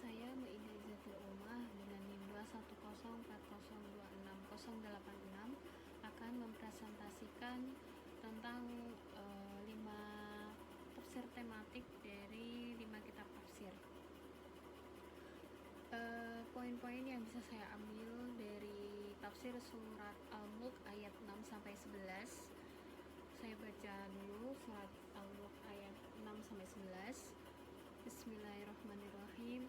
saya Maidah Izzatul Umah dengan NIM 21040268086 akan mempresentasikan tentang 5 tafsir tematik dari 5 kitab tafsir. Poin-poin yang bisa saya ambil dari tafsir surat Al-Mulk ayat 6-11. Saya baca dulu surat Al-Mulk ayat 6-11. Bismillahirrahmanirrahim.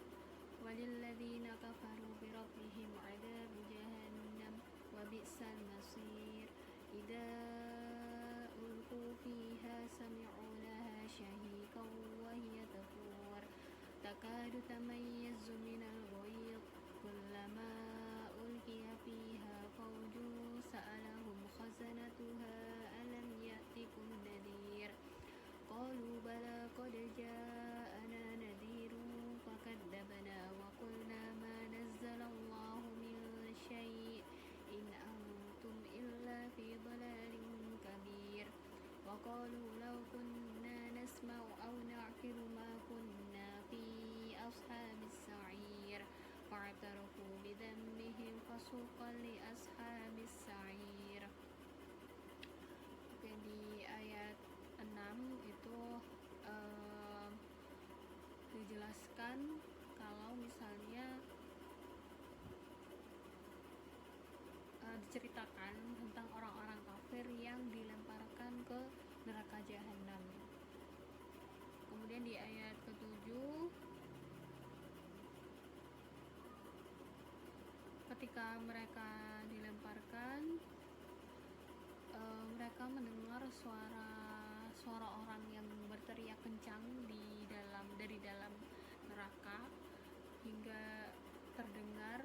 Walilladzina kafaru birabbihim adzab jahannam wa bi'sal masir. Idza ulqu fiha sami'u laha shahiqan wa hiya tafur takadu tamayyazu minal ghayz kullama ulqiya fiha fawjun sa'alahum khazanatuha alam ya'tikum nadhir qalu bala qad ja'ana nadhirun fakadzabna wa qulna ma nazzalallahu min syai' in antum illa fi dhalalin kabir wa qalu law kunna nasma'u aw na'qilu ma kunna fi ashabis sa'ir fa'tarafu bidhanbihim fasuqan li ashabis sa'ir. Oke, di ayat 6 itu dijelaskan kalau misalnya diceritakan tentang orang-orang kafir yang dilemparkan ke neraka jahanam. Kemudian di ayat ke-7 ketika mereka dilemparkan, mereka mendengar suara orang yang berteriak kencang dari dalam neraka hingga terdengar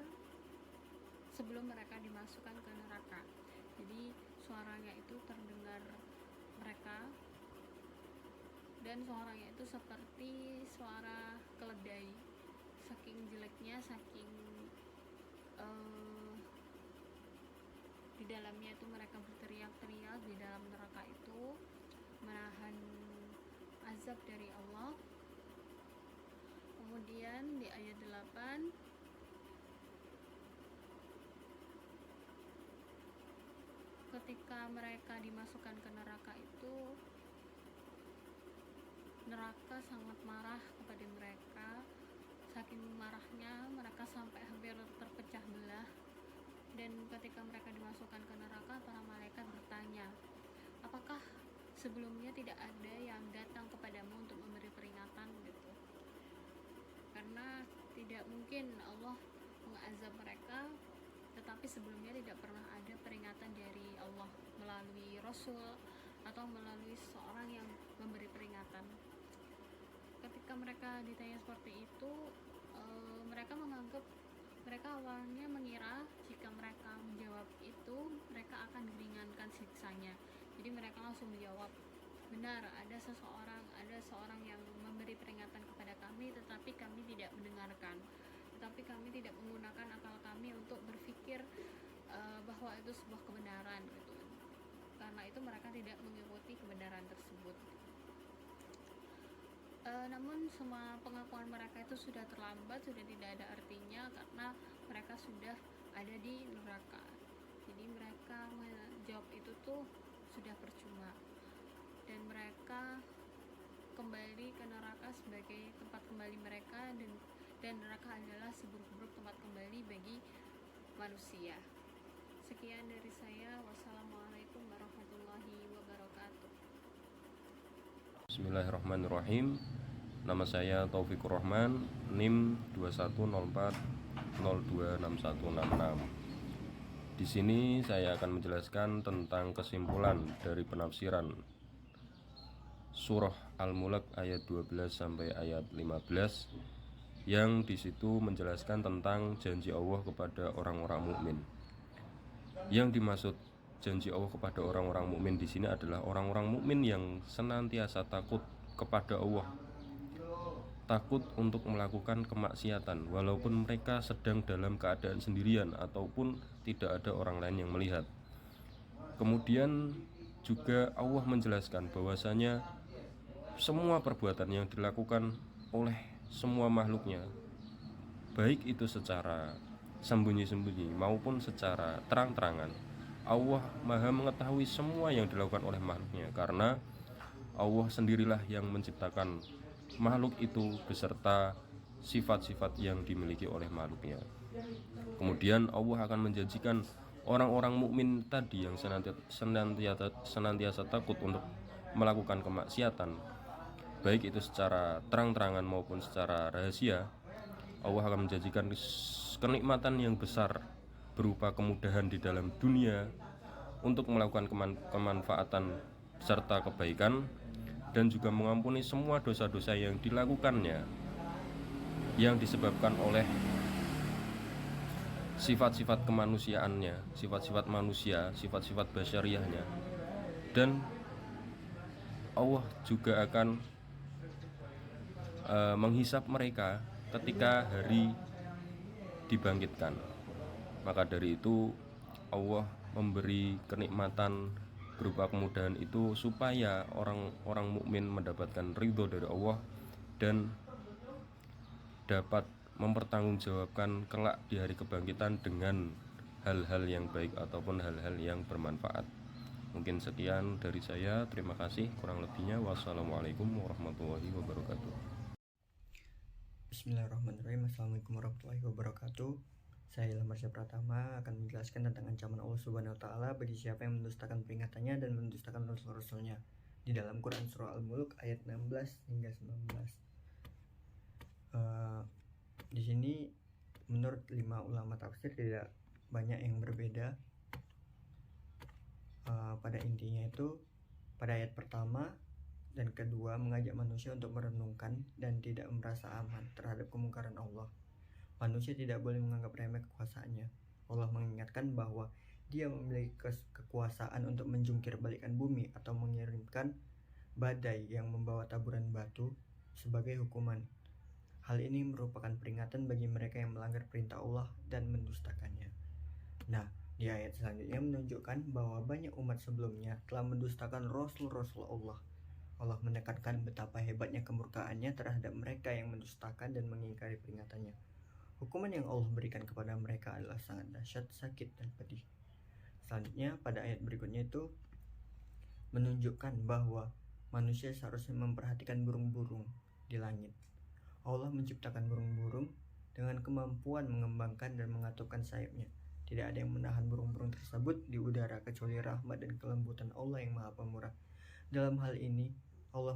sebelum mereka dimasukkan ke neraka. Jadi suaranya itu terdengar mereka, dan suaranya itu seperti suara keledai, saking jeleknya, saking di dalamnya itu mereka berteriak-teriak di dalam neraka itu menahan azab dari Allah. Kemudian di ayat 8 ketika mereka dimasukkan ke neraka itu, neraka sangat marah kepada mereka. Saking marahnya mereka sampai hampir terpecah belah. Dan ketika mereka dimasukkan ke neraka, para malaikat bertanya, apakah sebelumnya tidak ada yang datang kepadamu untuk memberi peringatan gitu? Karena tidak mungkin Allah mengazab mereka tetapi sebelumnya tidak pernah ada peringatan dari Allah melalui Rasul atau melalui seseorang yang memberi peringatan. Ketika mereka ditanya seperti itu, mereka awalnya mengira jika mereka menjawab itu, mereka akan diringankan siksanya. Jadi mereka langsung menjawab, benar, ada seorang yang memberi peringatan kepada kami, tetapi kami tidak mendengarkan, tetapi kami tidak menggunakan akal kami untuk berpikir bahwa itu sebuah kebenaran gitu. Karena itu mereka tidak mengikuti kebenaran tersebut. Namun semua pengakuan mereka itu sudah terlambat, sudah tidak ada artinya karena mereka sudah ada di neraka. Jadi mereka menjawab itu tuh sudah percuma, dan mereka kembali ke neraka sebagai tempat kembali mereka, dan neraka adalah seburuk-buruk tempat kembali bagi manusia. Sekian dari saya. Wassalamualaikum warahmatullahi wabarakatuh. Bismillahirrahmanirrahim. Nama saya Taufikur Rahman, NIM 2104026166. Di sini saya akan menjelaskan tentang kesimpulan dari penafsiran surah Al-Mulk ayat 12 sampai ayat 15, yang di situ menjelaskan tentang janji Allah kepada orang-orang mukmin. Yang dimaksud janji Allah kepada orang-orang mukmin di sini adalah orang-orang mukmin yang senantiasa takut kepada Allah, takut untuk melakukan kemaksiatan walaupun mereka sedang dalam keadaan sendirian ataupun tidak ada orang lain yang melihat. Kemudian juga Allah menjelaskan bahwasanya semua perbuatan yang dilakukan oleh semua makhluknya, baik itu secara sembunyi-sembunyi maupun secara terang-terangan. Allah Maha mengetahui semua yang dilakukan oleh makhluknya, karena Allah sendirilah yang menciptakan makhluk itu beserta sifat-sifat yang dimiliki oleh makhluknya. Kemudian Allah akan menjanjikan orang-orang mukmin tadi yang senantiasa takut untuk melakukan kemaksiatan, baik itu secara terang-terangan maupun secara rahasia. Allah akan menjanjikan kenikmatan yang besar berupa kemudahan di dalam dunia untuk melakukan kemanfaatan serta kebaikan, dan juga mengampuni semua dosa-dosa yang dilakukannya yang disebabkan oleh sifat-sifat kemanusiaannya, sifat-sifat manusia, sifat-sifat basyariahnya. Dan Allah juga akan menghisap mereka ketika hari dibangkitkan. Maka dari itu Allah memberi kenikmatan berupa kemudahan itu supaya orang-orang mukmin mendapatkan ridho dari Allah dan dapat mempertanggungjawabkan kelak di hari kebangkitan dengan hal-hal yang baik ataupun hal-hal yang bermanfaat. Mungkin sekian dari saya, terima kasih. Kurang lebihnya wassalamualaikum warahmatullahi wabarakatuh. Bismillahirrahmanirrahim. Assalamualaikum warahmatullahi wabarakatuh. Saya Ilham Marsha Pratama akan menjelaskan tentang ancaman Allah Subhanahu wa taala bagi siapa yang mendustakan peringatannya dan mendustakan rasul-rasulnya di dalam Quran surah Al-Mulk ayat 16 hingga 19. Di sini menurut 5 ulama tafsir tidak banyak yang berbeda. Pada intinya itu pada ayat pertama dan kedua mengajak manusia untuk merenungkan dan tidak merasa aman terhadap kemungkaran Allah. Manusia tidak boleh menganggap remeh kekuasaannya. Allah mengingatkan bahwa Dia memiliki kekuasaan untuk menjungkir balikkan bumi atau mengirimkan badai yang membawa taburan batu sebagai hukuman. Hal ini merupakan peringatan bagi mereka yang melanggar perintah Allah dan mendustakannya. Nah, di ayat selanjutnya menunjukkan bahwa banyak umat sebelumnya telah mendustakan Rasul-Rasul Allah. Allah menekankan betapa hebatnya kemurkaannya terhadap mereka yang mendustakan dan mengingkari peringatannya. Hukuman yang Allah berikan kepada mereka adalah sangat dahsyat, sakit, dan pedih. Selanjutnya pada ayat berikutnya itu menunjukkan bahwa manusia seharusnya memperhatikan burung-burung di langit. Allah menciptakan burung-burung dengan kemampuan mengembangkan dan mengatupkan sayapnya. Tidak ada yang menahan burung-burung tersebut di udara kecuali rahmat dan kelembutan Allah yang Maha Pemurah. Dalam hal ini Allah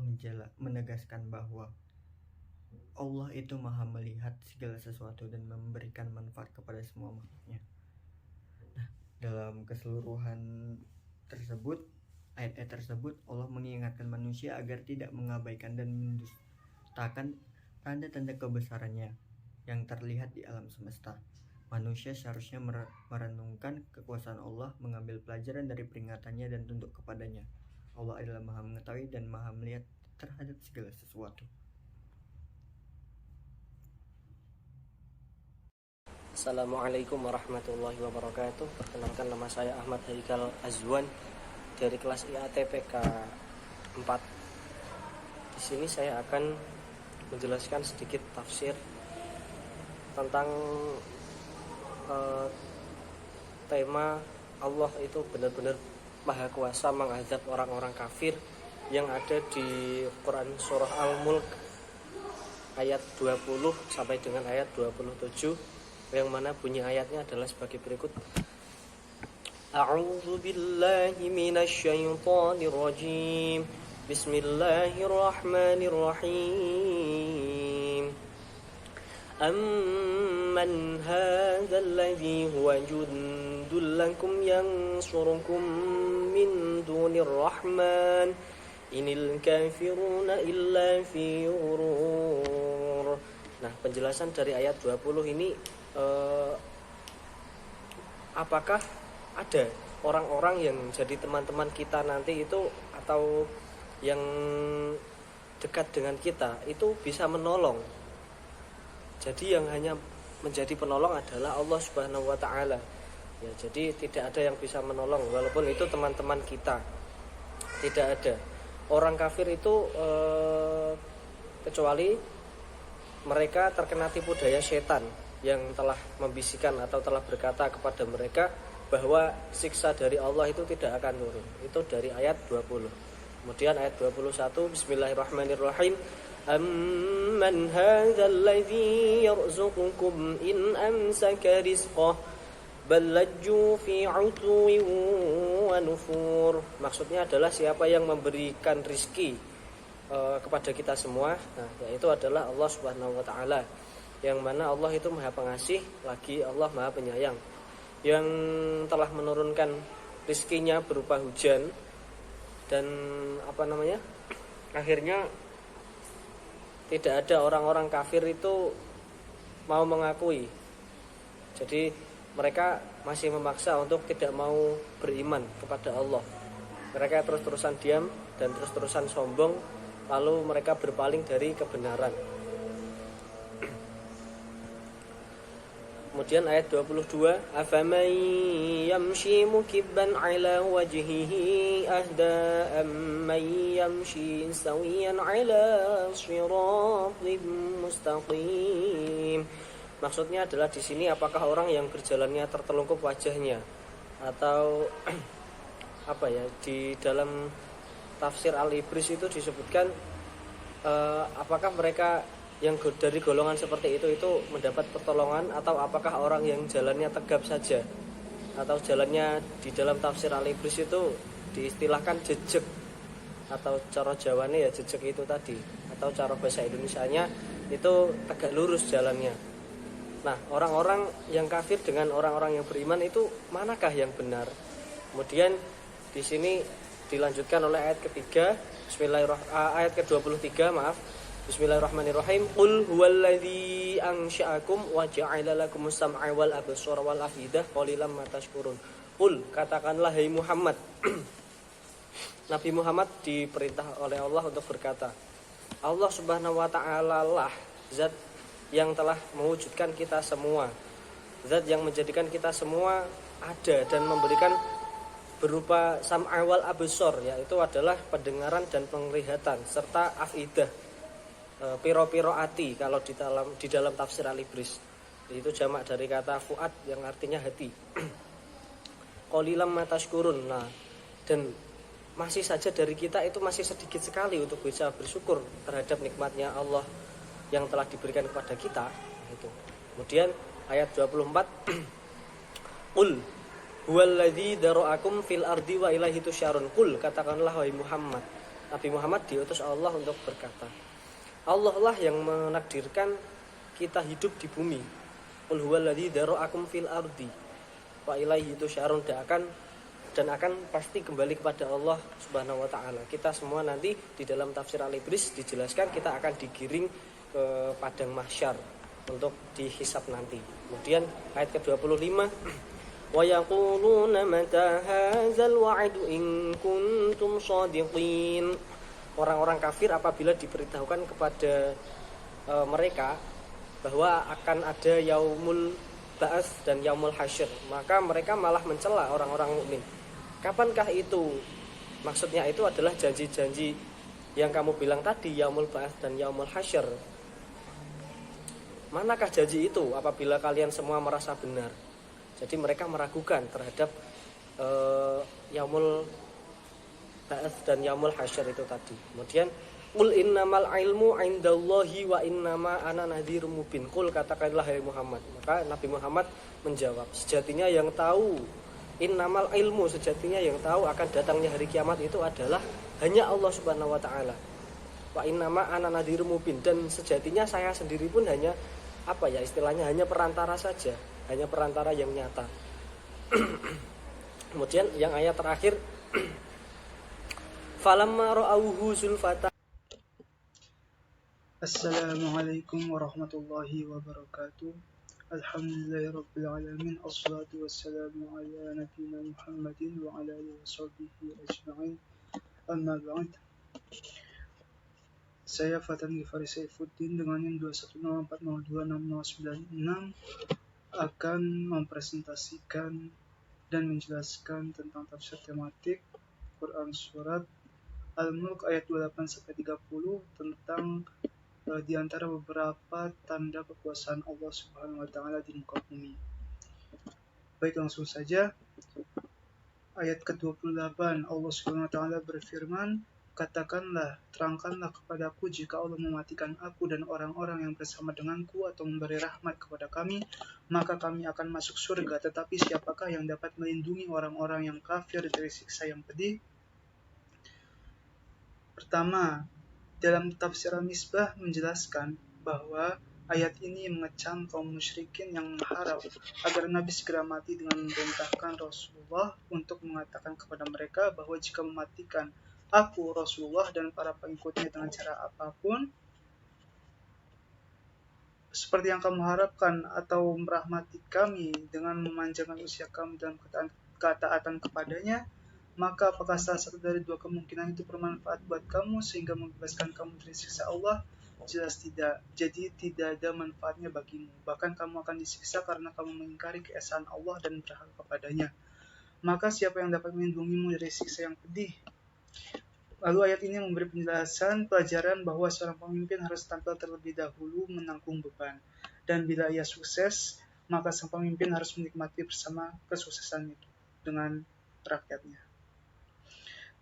menegaskan bahwa Allah itu Maha melihat segala sesuatu dan memberikan manfaat kepada semua makhluknya. Nah, dalam keseluruhan tersebut, ayat-ayat tersebut Allah mengingatkan manusia agar tidak mengabaikan dan mendustakan tanda-tanda kebesarannya yang terlihat di alam semesta. Manusia seharusnya merenungkan kekuasaan Allah, mengambil pelajaran dari peringatannya dan tunduk kepadanya. Allah adalah Maha mengetahui dan Maha melihat terhadap segala sesuatu. Assalamualaikum warahmatullahi wabarakatuh. Perkenalkan, nama saya Ahmad Haikal Azwan dari kelas IATPK 4. Di sini saya akan menjelaskan sedikit tafsir tentang tema Allah itu benar-benar Maha Kuasa menghadap orang-orang kafir yang ada di Quran surah Al-Mulk ayat 20 sampai dengan ayat 27, yang mana bunyi ayatnya adalah sebagai berikut. A'udzu billahi minasyaitonir rajim. Bismillahirrahmanirrahim. Amman hadzal ladzi huwa jundul lakum yansurukum min dunir rahman inil kafiruna illa fi ghurur. Nah, penjelasan dari ayat 20 ini, apakah ada orang-orang yang jadi teman-teman kita nanti itu atau yang dekat dengan kita itu bisa menolong. Jadi yang hanya menjadi penolong adalah Allah Subhanahu wa taala. Ya, jadi tidak ada yang bisa menolong walaupun itu teman-teman kita. Tidak ada. Orang kafir itu kecuali mereka terkena tipu daya setan. yang telah membisikkan atau telah berkata kepada mereka bahwa siksa dari Allah itu tidak akan turun. Itu dari ayat 20. Kemudian ayat 21, Bismillahirrahmanirrahim. Amman hadzal ladzi yarzuqukum in amsaka rizqah bal lajju fi 'utwin wa nufur. Maksudnya adalah siapa yang memberikan rizki kepada kita semua, nah, yaitu adalah Allah Subhanahu wa taala. Yang mana Allah itu Maha Pengasih, lagi Allah Maha Penyayang, yang telah menurunkan rizkinya berupa hujan dan akhirnya tidak ada orang-orang kafir itu mau mengakui. Jadi mereka masih memaksa untuk tidak mau beriman kepada Allah. Mereka terus-terusan diam dan terus-terusan sombong, lalu mereka berpaling dari kebenaran. Kemudian ayat 22, afaman yamshi mukibban ala wajhihi ahda amman yamshi sawiyan ala siratin mustaqim. Maksudnya adalah di sini apakah orang yang berjalannya tertelungkup wajahnya, atau di dalam tafsir Al-Ibris itu disebutkan apakah mereka yang dari golongan seperti itu mendapat pertolongan, atau apakah orang yang jalannya tegap saja, atau jalannya di dalam tafsir Al-Ibris itu diistilahkan jejek, atau cara Jawane ya jejek itu tadi, atau cara bahasa Indonesianya itu tegak lurus jalannya. Nah, orang-orang yang kafir dengan orang-orang yang beriman itu manakah yang benar? Kemudian di sini dilanjutkan oleh ayat ketiga, ayat ke-23, Bismillahirrahmanirrahim. Qul huwallazi ansha'akum wa ja'ala lakumus sam'a wal absara wal afidah qalilan ma tashkurun. Qul, katakanlah hai Muhammad. Nabi Muhammad diperintah oleh Allah untuk berkata, Allah Subhanahu wa taala lah zat yang telah mewujudkan kita semua, zat yang menjadikan kita semua ada dan memberikan berupa sam'a wal absar, yaitu adalah pendengaran dan penglihatan, serta afidah, piro-piro ati kalau di dalam tafsir Al-Ibris. Itu jamak dari kata fuad yang artinya hati. Qalilan ma tashkurun. Nah, dan masih saja dari kita itu masih sedikit sekali untuk bisa bersyukur terhadap nikmatnya Allah yang telah diberikan kepada kita. Itu. Kemudian ayat 24 Qul huwallazi dara'akum fil ardi wa ilaihi tusyarun. Qul, katakanlah wahai Muhammad. Nabi Muhammad diutus Allah untuk berkata, Allah lah yang menakdirkan kita hidup di bumi. Qul huwallazi dara'akum fil ardi wa ilaihi tusyarun, dan akan pasti kembali kepada Allah Subhanahu wa taala. Kita semua nanti di dalam tafsir Al-Ibris dijelaskan kita akan digiring ke padang mahsyar untuk dihisab nanti. Kemudian ayat ke-25, wa yaquluna mata hadzal wa'du in kuntum shadiqin. Orang-orang kafir apabila diberitahukan kepada mereka bahwa akan ada yaumul ba'ats dan yaumul hasyr, maka mereka malah mencela orang-orang mukmin. Kapankah itu? Maksudnya itu adalah janji-janji yang kamu bilang tadi, yaumul ba'ats dan yaumul hasyr. Manakah janji itu apabila kalian semua merasa benar? Jadi mereka meragukan terhadap yaumul ba'ats dan yaumul hasyr itu tadi. Kemudian qul innamal ilmu 'indallahi wa innama ana nadhirum mubin. Qul, katakanlah hai Muhammad. Maka Nabi Muhammad menjawab, sejatinya yang tahu, innamal ilmu, sejatinya yang tahu akan datangnya hari kiamat itu adalah hanya Allah Subhanahu wa taala. Wa innama ana nadhirum mubin, dan sejatinya saya sendiri pun hanya istilahnya hanya perantara saja, hanya perantara yang nyata. Kemudian yang ayat terakhir falamma ra'awhu zulfata. Assalamualaikum warahmatullahi wabarakatuh. Alhamdulillahi rabbil alamin. Assalatu wassalamu ala nabiyyina Muhammadin wa ala alihi washabbihi ajma'in. Amma ba'd. Saya Fatan Ghifari Saifuddin dengan NIM 210402696 akan mempresentasikan dan menjelaskan tentang tafsir tematik Quran Surat Al-Mulk ayat 28-30 tentang di antara beberapa tanda kekuasaan Allah Subhanahu wa taala di muka bumi. Baik, langsung saja. Ayat ke-28 Allah Subhanahu wa taala berfirman, "Katakanlah, terangkanlah kepadaku jika Allah mematikan aku dan orang-orang yang bersama denganku atau memberi rahmat kepada kami, maka kami akan masuk surga. Tetapi siapakah yang dapat melindungi orang-orang yang kafir dari siksa yang pedih?" Pertama, dalam tafsir Al-Misbah menjelaskan bahwa ayat ini mengecam kaum musyrikin yang mengharap agar Nabi segera mati dengan memerintahkan Rasulullah untuk mengatakan kepada mereka bahwa jika mematikan aku, Rasulullah, dan para pengikutnya dengan cara apapun, seperti yang kamu harapkan, atau merahmati kami dengan memanjangkan usia kami dalam ketaatan kepadanya, maka apakah salah satu dari dua kemungkinan itu bermanfaat buat kamu sehingga membebaskan kamu dari siksa Allah? Jelas tidak. Jadi tidak ada manfaatnya bagimu. Bahkan kamu akan disiksa karena kamu mengingkari keesaan Allah dan berhak kepadanya. Maka siapa yang dapat melindungimu dari siksa yang pedih? Lalu ayat ini memberi penjelasan pelajaran bahwa seorang pemimpin harus tampil terlebih dahulu menanggung beban. Dan bila ia sukses, maka sang pemimpin harus menikmati bersama kesuksesan itu dengan rakyatnya.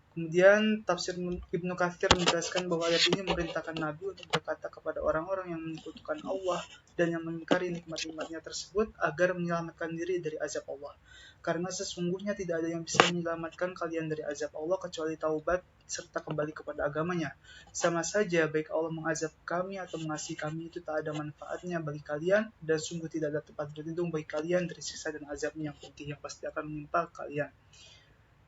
Kemudian tafsir Ibnu Katsir menjelaskan bahwa ayat ini memerintahkan Nabi untuk berkata kepada orang-orang yang menyekutukan Allah dan yang mengingkari nikmat-nikmatnya tersebut agar menyelamatkan diri dari azab Allah. Karena sesungguhnya tidak ada yang bisa menyelamatkan kalian dari azab Allah kecuali taubat serta kembali kepada agamanya. Sama saja baik Allah mengazab kami atau mengasihi kami itu tak ada manfaatnya bagi kalian dan sungguh tidak ada tempat berlindung bagi kalian dari siksa dan azabnya yang pedih yang pasti akan menimpa kalian.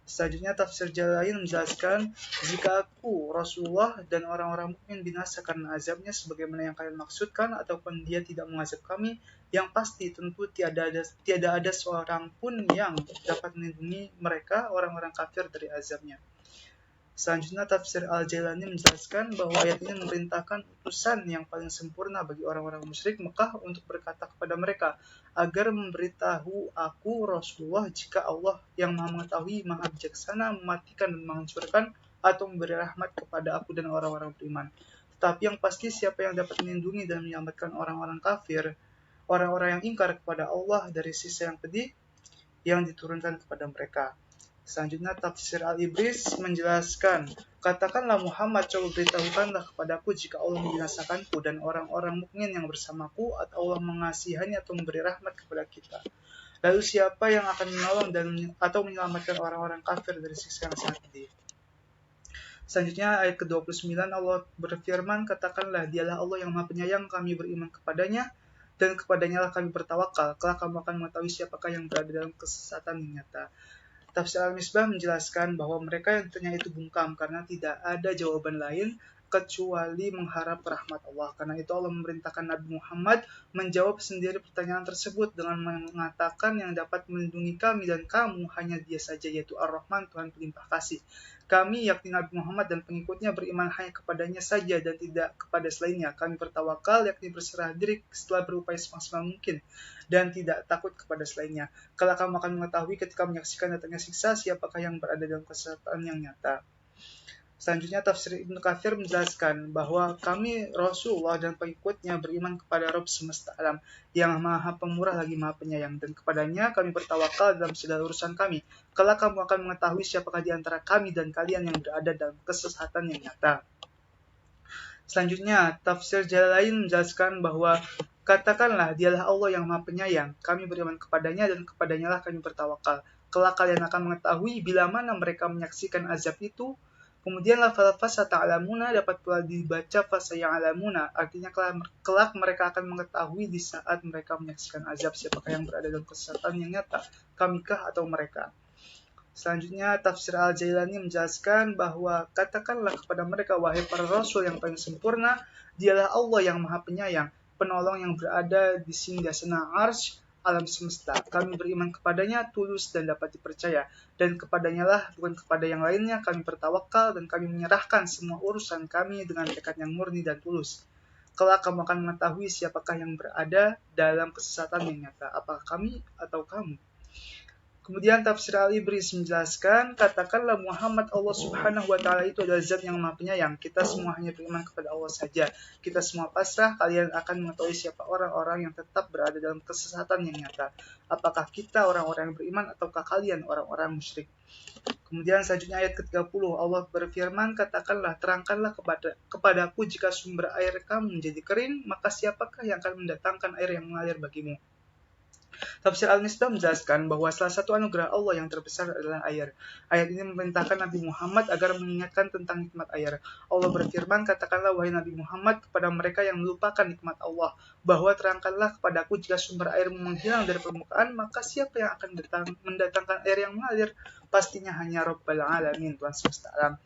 Selanjutnya tafsir Jalalain menjelaskan, jika aku, Rasulullah, dan orang-orang mukmin binasa karena azabnya sebagaimana yang kalian maksudkan ataupun dia tidak mengazab kami, yang pasti tentu tiada ada seorang pun yang dapat melindungi mereka orang-orang kafir dari azabnya. Selanjutnya tafsir Al-Jailani menjelaskan bahwa ayat ini memerintahkan utusan yang paling sempurna bagi orang-orang musyrik Mekah untuk berkata kepada mereka agar memberitahu aku Rasulullah jika Allah yang Maha mengetahui, Maha bijaksana mematikan dan menghancurkan atau memberi rahmat kepada aku dan orang-orang beriman. Tetapi yang pasti siapa yang dapat melindungi dan menyelamatkan orang-orang kafir, orang-orang yang ingkar kepada Allah dari sisa yang pedih yang diturunkan kepada mereka. Selanjutnya tafsir Al-Ibris menjelaskan, katakanlah Muhammad, coba beritahukanlah kepadaku jika Allah membinasakanku dan orang-orang mukmin yang bersamaku atau Allah mengasihani atau memberi rahmat kepada kita. Lalu siapa yang akan menolong atau menyelamatkan orang-orang kafir dari siksa yang sangat pedih? Selanjutnya ayat ke-29 Allah berfirman, katakanlah dialah Allah yang Maha Penyayang, kami beriman kepadanya dan kepadanya lah kami bertawakal. Kelak kamu akan mengetahui siapakah yang berada dalam kesesatan yang nyata. Tafsir Al-Misbah menjelaskan bahwa mereka yang ditanya itu bungkam karena tidak ada jawaban lain kecuali mengharap rahmat Allah. Karena itu Allah memerintahkan Nabi Muhammad menjawab sendiri pertanyaan tersebut dengan mengatakan yang dapat melindungi kami dan kamu hanya Dia saja, yaitu Ar-Rahman, Tuhan pelimpah kasih. Kami, yakni Nabi Muhammad dan pengikutnya, beriman hanya kepadanya saja dan tidak kepada selainnya. Kami bertawakal, yakni berserah diri setelah berupaya semaksimal mungkin dan tidak takut kepada selainnya. Kalau kamu akan mengetahui ketika menyaksikan datangnya siksa, siapakah yang berada dalam kesesatan yang nyata. Selanjutnya tafsir Ibnu Katsir menjelaskan bahwa kami Rasulullah dan pengikutnya beriman kepada Rabb semesta alam yang Maha Pemurah lagi Maha Penyayang, dan kepadanya kami bertawakal dalam segala urusan kami. Kelak kamu akan mengetahui siapakah di antara kami dan kalian yang berada dalam kesesatan yang nyata. Selanjutnya tafsir Jalalain menjelaskan bahwa katakanlah dialah Allah yang Maha Penyayang, kami beriman kepadanya dan kepadanya lah kami bertawakal. Kelak kalian akan mengetahui bila mana mereka menyaksikan azab itu. Kemudian lafaz fasata'lamuna dapat pula dibaca fasaya'lamuna, artinya kelak mereka akan mengetahui di saat mereka menyaksikan azab siapakah yang berada dalam kesesatan yang nyata, kamikah atau mereka. Selanjutnya tafsir Al-Jailani menjelaskan bahwa katakanlah kepada mereka, wahai para rasul yang paling sempurna, dialah Allah yang Maha Penyayang, penolong yang berada di singgasana arsy alam semesta. Kami beriman kepadanya tulus dan dapat dipercaya, dan kepadanya lah, bukan kepada yang lainnya, kami bertawakal dan kami menyerahkan semua urusan kami dengan tekad yang murni dan tulus. Kelak kamu akan mengetahui siapakah yang berada dalam kesesatan yang nyata, apakah kami atau kamu. Kemudian tafsir Al-Ibris menjelaskan, katakanlah Muhammad, Allah Subhanahu wa taala itu adalah zat yang Maha Penyayang. Kita semua hanya beriman kepada Allah saja. Kita semua pasrah, kalian akan mengetahui siapa orang-orang yang tetap berada dalam kesesatan yang nyata. Apakah kita orang-orang yang beriman ataukah kalian orang-orang musyrik? Kemudian selanjutnya ayat ke-30 Allah berfirman, katakanlah terangkanlah kepadaku jika sumber air kamu menjadi kering, maka siapakah yang akan mendatangkan air yang mengalir bagimu? Tafsir Al-Misbah menjelaskan bahwa salah satu anugerah Allah yang terbesar adalah air. Ayat ini memerintahkan Nabi Muhammad agar mengingatkan tentang nikmat air. Allah berfirman, katakanlah wahai Nabi Muhammad kepada mereka yang melupakan nikmat Allah, bahwa terangkanlah kepadaku jika sumber airmu menghilang dari permukaan, maka siapa yang akan mendatangkan air yang mengalir? Pastinya hanya Rabbal Alamin, Tuhan semesta alam.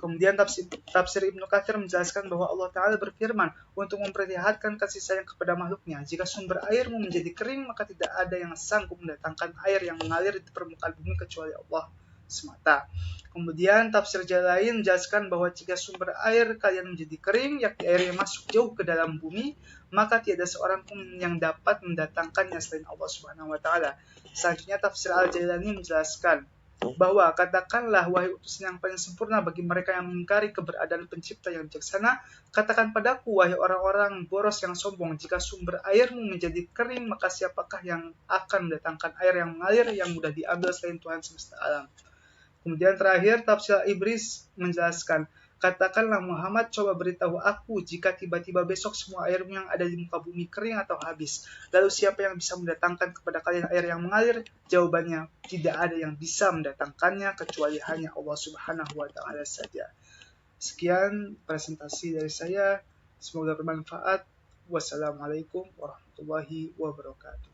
Kemudian tafsir Ibnu Katsir menjelaskan bahwa Allah Ta'ala berfirman untuk memperlihatkan kasih sayang kepada makhluknya. Jika sumber airmu menjadi kering, maka tidak ada yang sanggup mendatangkan air yang mengalir di permukaan bumi kecuali Allah semata. Kemudian tafsir Jalalain menjelaskan bahwa jika sumber air kalian menjadi kering, yakni air yang masuk jauh ke dalam bumi, maka tiada seorang pun yang dapat mendatangkannya selain Allah Subhanahu wa taala. Selanjutnya tafsir Al-Jalalaini menjelaskan bahwa katakanlah wahai utusan yang paling sempurna bagi mereka yang mengingkari keberadaan pencipta yang bijaksana, katakan padaku wahai orang-orang boros yang sombong, jika sumber airmu menjadi kering, maka siapakah yang akan mendatangkan air yang mengalir yang mudah diambil selain Tuhan semesta alam? Kemudian terakhir tafsir Ibris menjelaskan, katakanlah Muhammad, coba beritahu aku jika tiba-tiba besok semua airmu yang ada di muka bumi kering atau habis. Lalu siapa yang bisa mendatangkan kepada kalian air yang mengalir? Jawabannya, tidak ada yang bisa mendatangkannya kecuali hanya Allah Subhanahu wa taala saja. Sekian presentasi dari saya. Semoga bermanfaat. Wassalamualaikum warahmatullahi wabarakatuh.